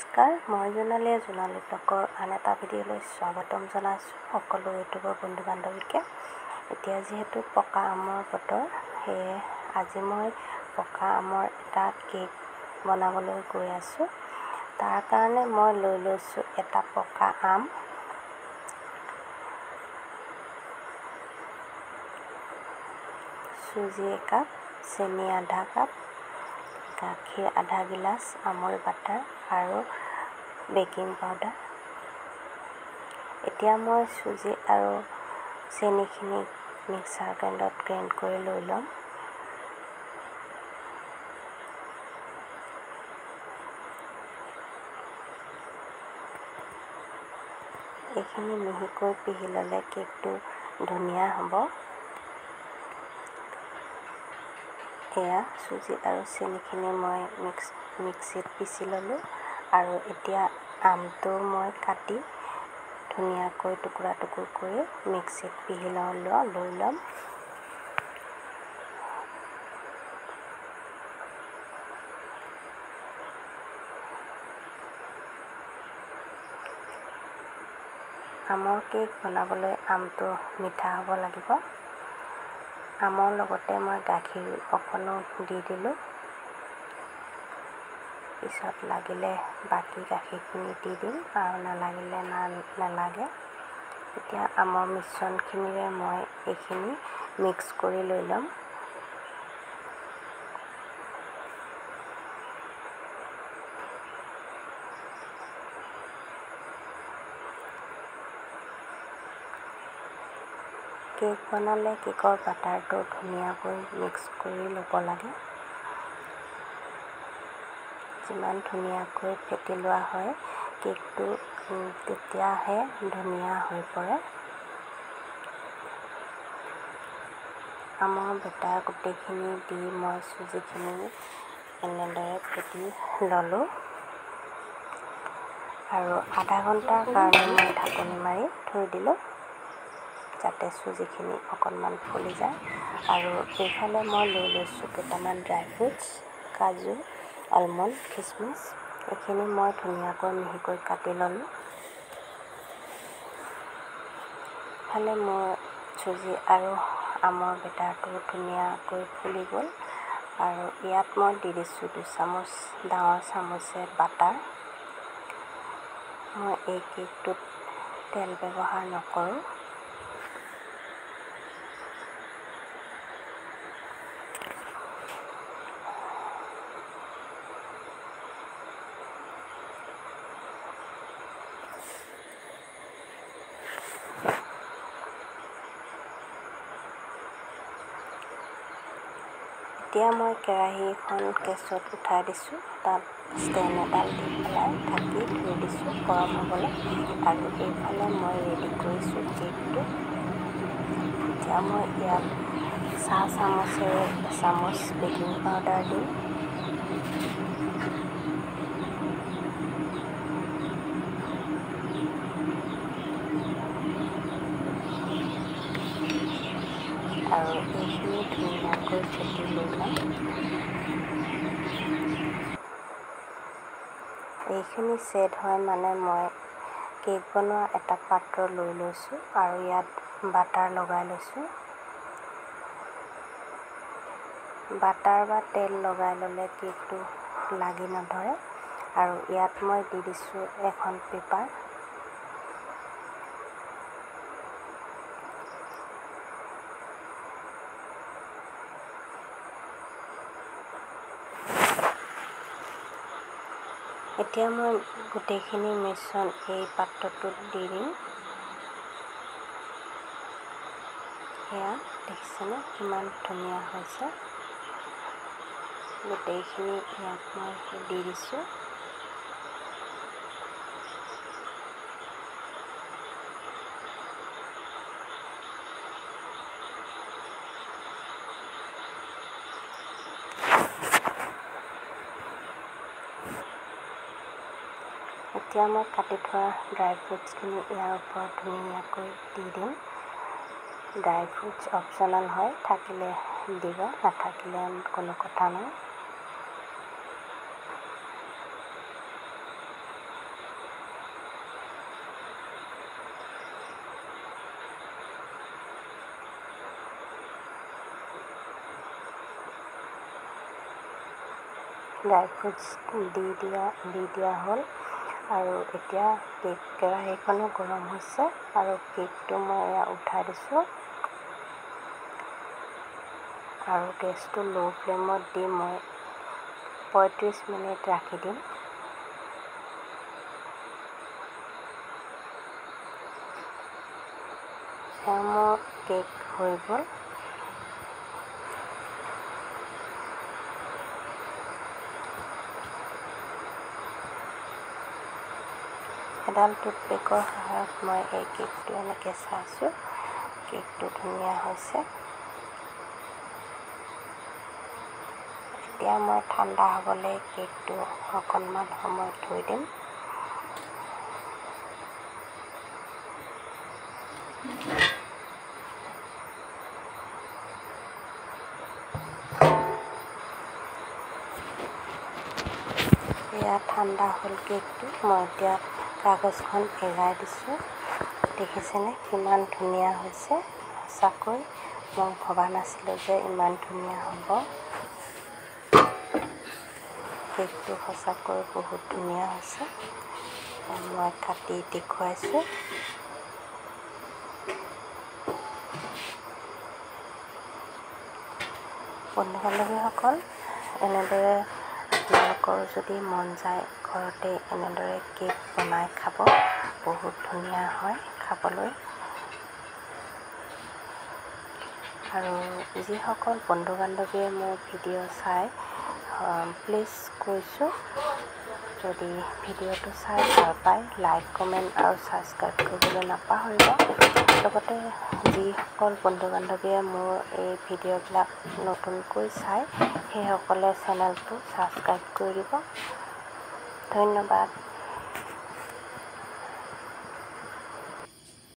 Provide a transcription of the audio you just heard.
নমস্কাৰ, মই জোনালীয়ে জোনালী ব্লগৰ আন এটা ভিডিঅ'লৈ স্বাগতম জনাইছোঁ সকলো ইউটিউবৰ বন্ধু বান্ধৱীকে। এতিয়া যিহেতু পকা আমৰ বতৰ, সেয়ে আজি মই পকা আমৰ এটা কেক বনাবলৈ গৈ আছোঁ। তাৰ কাৰণে মই লৈ লৈছোঁ এটা পকা আম, চুজি একাপ, চেনি আধা কাপ, গাখীৰ আধা গিলাচ, আমুল বাটাৰ আৰু বেকিং পাউডাৰ। এতিয়া মই চুজি আৰু চেনিখিনি মিক্সাৰ গ্ৰাইণ্ডাৰত গ্ৰাইণ্ড কৰি লৈ ল'ম। এইখিনি মিহিকৈ পিহি ল'লে কেকটো ধুনীয়া হ'ব। এয়া চুজি আৰু চেনিখিনি মই মিক্সিত পিচি ল'লোঁ আৰু এতিয়া আমটো মই কাটি ধুনীয়াকৈ টুকুৰা টুকুৰ কৰি মিক্সিত পিহি লৈ ল'ম। আমৰ কেক বনাবলৈ আমটো মিঠা হ'ব লাগিব। আমৰ লগতে মই গাখীৰ অকণো দি দিলোঁ। পিছত লাগিলে বাকী গাখীৰখিনি দি দিম আৰু নালাগিলে নালাগে। এতিয়া আমৰ মিশ্ৰণখিনিৰে মই এইখিনি মিক্স কৰি লৈ ল'ম। কেক বনালে কেকৰ বাটাৰটো ধুনীয়াকৈ মিক্স কৰি ল'ব লাগে। যিমান ধুনীয়াকৈ ফেটি লোৱা হয় কেকটো তেতিয়াহে ধুনীয়া হৈ পৰে। আমৰ বেটাৰ গোটেইখিনি দি মই চুজিখিনি এনেদৰে ফেটি ল'লোঁ আৰু আধা ঘণ্টাৰ কাৰণে মই ঢাকনি মাৰি থৈ দিলোঁ, যাতে চুজিখিনি অকণমান ফুলি যায়। আৰু এইফালে মই লৈ লৈছোঁ কেইটামান ড্ৰাই ফ্ৰুটছ, কাজু, আলমণ্ড, খিচমিচ। এইখিনি মই ধুনীয়াকৈ মিহিকৈ কাটি ল'লোঁ। ইফালে মোৰ চুজি আৰু আমৰ বেটাৰটো ধুনীয়াকৈ ফুলি গ'ল আৰু ইয়াত মই দি দিছোঁ 2 চামুচ ডাঙৰ চামুচে বাটাৰ। মই এই কেকটোত তেল ব্যৱহাৰ নকৰোঁ। এতিয়া মই কেৰাহীখন গেছত উঠাই দিছোঁ, তাত ষ্টেণ্ড এডাল দি পেলাই ঢাকি থৈ দিছোঁ গৰম হ'বলৈ। আৰু এইফালে মই ৰেডি কৰিছোঁ কেকটো। এতিয়া মই ইয়াত চাহ চামুচেৰে এচামুচ বেকিং পাউডাৰ দিম। আৰু এইখিনি ধুনীয়াকৈ ফেটি লৈ ল'ম। এইখিনি ছেট হয় মানে মই কেক বনোৱা এটা পাত্ৰ লৈ লৈছোঁ আৰু ইয়াত বাটাৰ লগাই লৈছোঁ। বাটাৰ বা তেল লগাই ল'লে কেকটো লাগি নধৰে। আৰু ইয়াত মই দি দিছোঁ এখন পেপাৰ। এতিয়া মই গোটেইখিনি মিশ্ৰণ এই পাত্ৰটোত দি দিম। সেয়া দেখিছেনে কিমান ধুনীয়া হৈছে। গোটেইখিনি ইয়াত মই দি দিছোঁ। এতিয়া মই কাটি থোৱা ড্ৰাই ফ্ৰুটছখিনি ইয়াৰ ওপৰত ধুনীয়াকৈ দি দিম। ড্ৰাই ফ্ৰুটছ অপশ্যনেল হয়, থাকিলে দিব, নাথাকিলে কোনো কথা নাই। ড্ৰাই ফ্ৰুটছ দি দিয়া হ'ল। আৰু এতিয়া কেক কেৰাহীখনো গৰম হৈছে আৰু কেকটো মই এয়া উঠাই দিছোঁ আৰু গেছটো ল' ফ্লেমত দি মই 35 মিনিট ৰাখি দিম। মোৰ কেক হৈ গ'ল। এডাল টুথপিকৰ সহায়ত মই এই কেকটো এনেকৈ চাইছোঁ, কেকটো ধুনীয়া হৈছে। এতিয়া মই ঠাণ্ডা হ'বলৈ কেকটো অকণমান সময় থৈ দিম। এয়া ঠাণ্ডা হ'ল কেকটো। মই এতিয়া কাগজখন এৰাই দিছোঁ। দেখিছেনে কিমান ধুনীয়া হৈছে। সঁচাকৈ মই ভবা নাছিলোঁ যে ইমান ধুনীয়া হ'ব। কেকটো সঁচাকৈ বহুত ধুনীয়া হৈছে। মই কাটি দেখুৱাইছোঁ। বন্ধু-বান্ধৱীসকল, এনেদৰে আপোনালোকৰ যদি মন যায় ঘৰতে এনেদৰে কেক বনাই খাব, বহুত ধুনীয়া হয় খাবলৈ। আৰু যিসকল বন্ধু-বান্ধৱীয়ে মোৰ ভিডিঅ' চাই, প্লিজ কৈছোঁ, যদি ভিডিঅ'টো চাই ভাল পায় লাইক, কমেণ্ট আৰু ছাবস্ক্ৰাইব কৰিবলৈ নাপাহৰিব। লগতে যিসকল বন্ধু-বান্ধৱীয়ে মোৰ এই ভিডিঅ'বিলাক নতুনকৈ চায়, সেইসকলে চেনেলটো ছাবস্ক্ৰাইব কৰি দিব। ধন্যবাদ।